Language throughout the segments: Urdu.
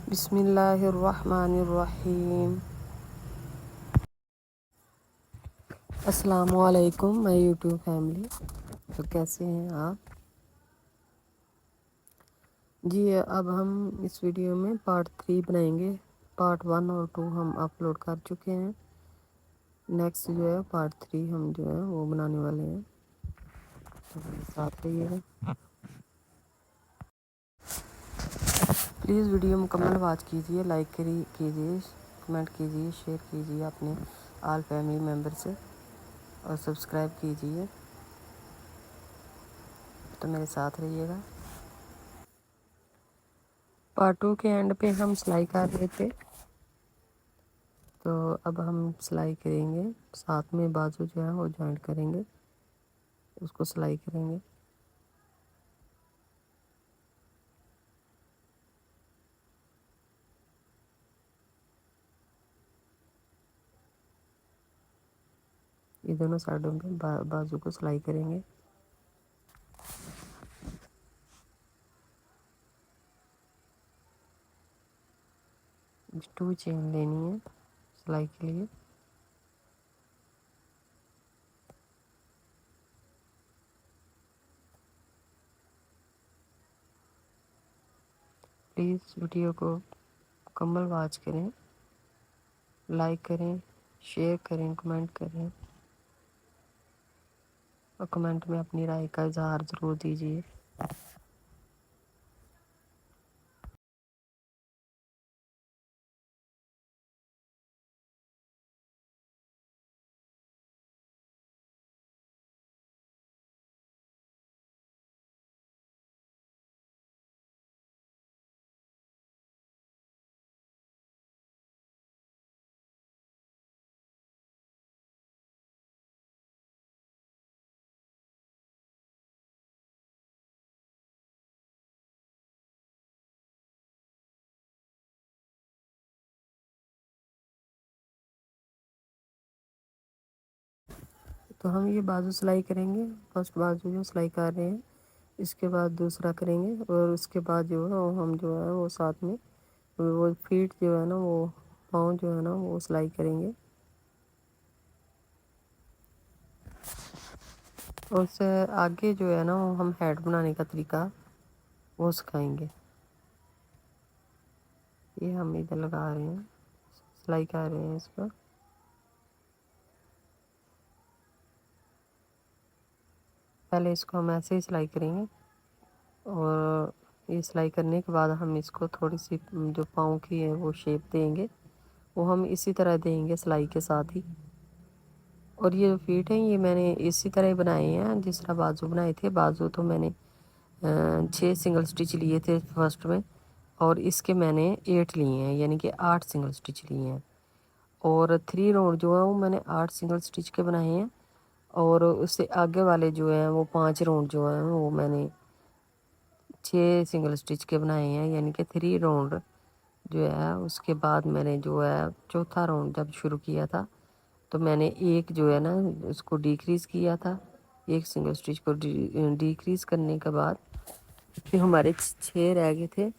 بسم اللہ الرحمن الرحیم۔ السلام علیکم مائی یوٹیوب فیملی، تو کیسے ہیں آپ؟ جی اب ہم اس ویڈیو میں پارٹ 3 بنائیں گے۔ پارٹ 1 اور 2 ہم اپلوڈ کر چکے ہیں، نیکسٹ جو ہے پارٹ 3 ہم جو ہے وہ بنانے والے ہیں، تو ساتھ رہیے گا۔ پلیز ویڈیو مکمل واچ کیجیے، لائک کیجیے، کمنٹ کیجیے، شیئر کیجیے اپنے آل فیملی ممبر سے، اور سبسکرائب کیجیے، تو میرے ساتھ رہیے گا۔ پارٹ 2 کے اینڈ پہ ہم سلائی کر رہے تھے، تو اب ہم سلائی کریں گے، ساتھ میں بازو جو ہے وہ جوائنٹ کریں گے، اس کو سلائی کریں گے۔ یہ دونوں سائڈوں پہ بازو کو سلائی کریں گے۔ 2 چین لینی ہے سلائی کے لیے۔ پلیز ویڈیو کو مکمل واچ کریں، لائک کریں، شیئر کریں، کمنٹ کریں، اور کمنٹ میں اپنی رائے کا اظہار ضرور دیجیے۔ تو ہم یہ بازو سلائی کریں گے، فرسٹ بازو جو سلائی کر رہے ہیں، اس کے بعد دوسرا کریں گے، اور اس کے بعد جو ہے وہ ہم جو ہے وہ ساتھ میں وہ فیٹ جو ہے نا، وہ پاؤں جو ہے نا وہ سلائی کریں گے، اور اس سے آگے جو ہے نا وہ ہم ہیڈ بنانے کا طریقہ وہ سکھائیں گے۔ یہ ہم ادھر لگا رہے ہیں، سلائی کر رہے ہیں اس پر۔ پہلے اس کو ہم ایسے ہی سلائی کریں گے، اور یہ سلائی کرنے کے بعد ہم اس کو تھوڑی سی جو پاؤں کی ہے وہ شیپ دیں گے، وہ ہم اسی طرح دیں گے سلائی کے ساتھ ہی۔ اور یہ جو فیٹ ہیں یہ میں نے اسی طرح ہی بنائے ہیں جس طرح بازو بنائے تھے۔ بازو تو میں نے 6 سنگل سٹچ لیے تھے فرسٹ میں، اور اس کے میں نے 8 لیے ہیں، یعنی کہ 8 سنگل سٹچ لیے ہیں، اور 3 راؤنڈ جو ہے وہ میں نے 8 سنگل سٹچ کے بنائے ہیں، اور اس سے آگے والے جو ہیں وہ 5 راؤنڈ جو ہیں وہ میں نے 6 سنگل سٹچ کے بنائے ہیں، یعنی کہ 3 راؤنڈ جو ہے۔ اس کے بعد میں نے جو ہے چوتھا راؤنڈ جب شروع کیا تھا تو میں نے ایک جو ہے نا اس کو ڈیکریز کیا تھا، ایک سنگل سٹچ کو ڈیکریز کرنے کے بعد پھر ہمارے 6 رہ گئے تھے،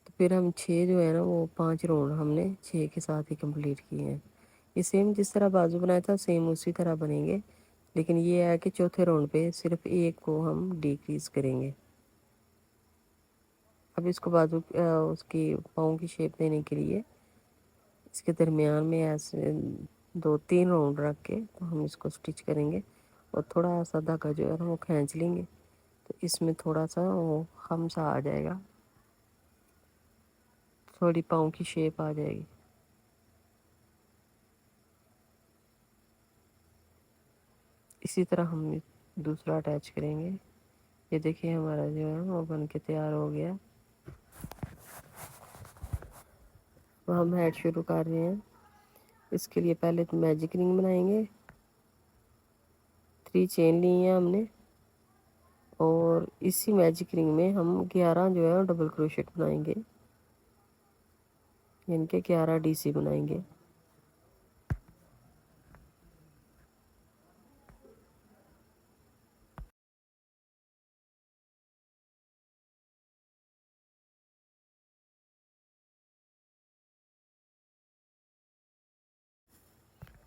تو پھر ہم 6 جو ہے نا وہ 5 راؤنڈ ہم نے 6 کے ساتھ ہی کمپلیٹ کیے ہیں۔ یہ سیم جس طرح بازو بنایا تھا سیم اسی طرح بنیں گے، لیکن یہ ہے کہ چوتھے راؤنڈ پہ صرف ایک کو ہم ڈیکریز کریں گے۔ اب اس کو بازو اس کی پاؤں کی شیپ دینے کے لیے اس کے درمیان میں ایسے 2-3 راؤنڈ رکھ کے تو ہم اس کو سٹچ کریں گے، اور تھوڑا سا دھاگا جو ہے نا وہ کھینچ لیں گے، تو اس میں تھوڑا سا وہ خم سا آ جائے گا، تھوڑی پاؤں کی شیپ آ جائے گی۔ اسی طرح ہم دوسرا اٹیچ کریں گے۔ یہ دیکھیں ہمارا جو ہے وہ بن کے تیار ہو گیا۔ ہم ہیڈ شروع کر رہے ہیں۔ اس کے لیے پہلے تو میجک رنگ بنائیں گے، 3 چین لی ہیں ہم نے، اور اسی میجک رنگ میں ہم 11 جو ہے ڈبل کروشٹ بنائیں گے، یعنی کہ 11 ڈی سی بنائیں گے۔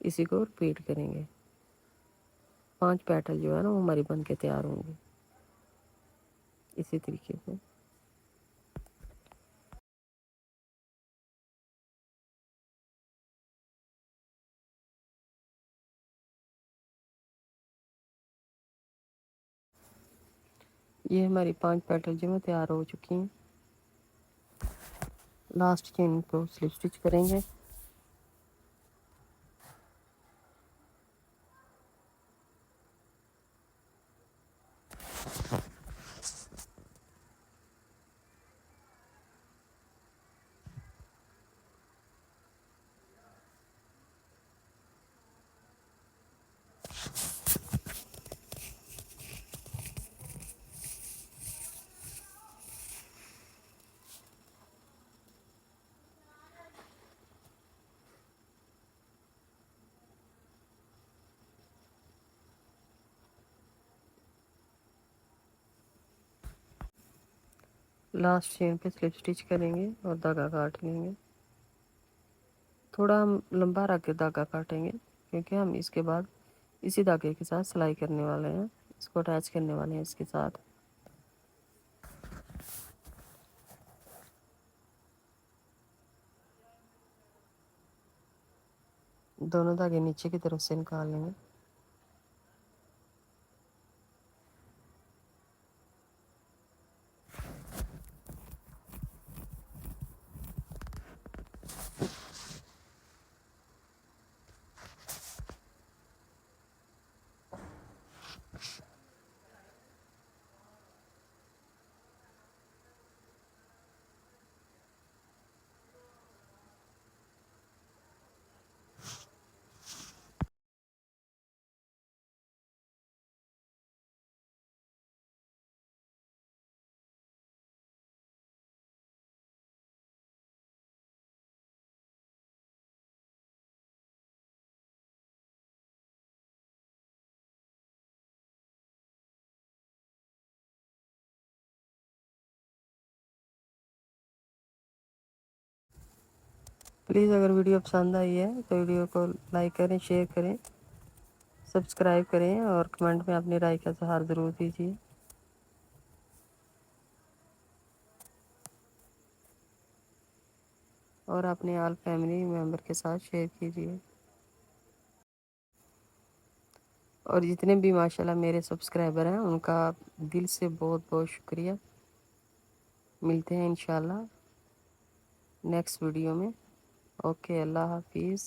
اسی کو رپیٹ کریں گے. 5 پیٹل جو ہے نا وہ ہماری بن کے تیار ہوں گے اسی طریقے سے. یہ ہماری 5 پیٹل جو ہے تیار ہو چکی ہیں. لاسٹ چین کو سلپ اسٹچ کریں گے. لاسٹ چین پہ سلپ اسٹچ کریں گے اور دھاگا کاٹ لیں گے. تھوڑا ہم لمبا رکھ کے دھاگا کاٹیں گے کیونکہ ہم اس کے بعد اسی دھاگے کے ساتھ سلائی کرنے والے ہیں. اس کو اٹیچ کرنے والے ہیں اس کے ساتھ. دونوں دھاگے نیچے کی طرف سے نکال لیں گے. پلیز اگر ویڈیو پسند آئی ہے تو ویڈیو کو لائک کریں، شیئر کریں، سبسکرائب کریں اور کمنٹ میں اپنی رائے کا اظہار ضرور دیجیے. اور اپنے آل فیملی ممبر کے ساتھ شیئر کیجیے. اور جتنے بھی ماشاءاللہ میرے سبسکرائبر ہیں ان کا دل سے بہت بہت شکریہ. ملتے ہیں انشاءاللہ نیکسٹ ویڈیو میں. اوکے، اللہ حافظ.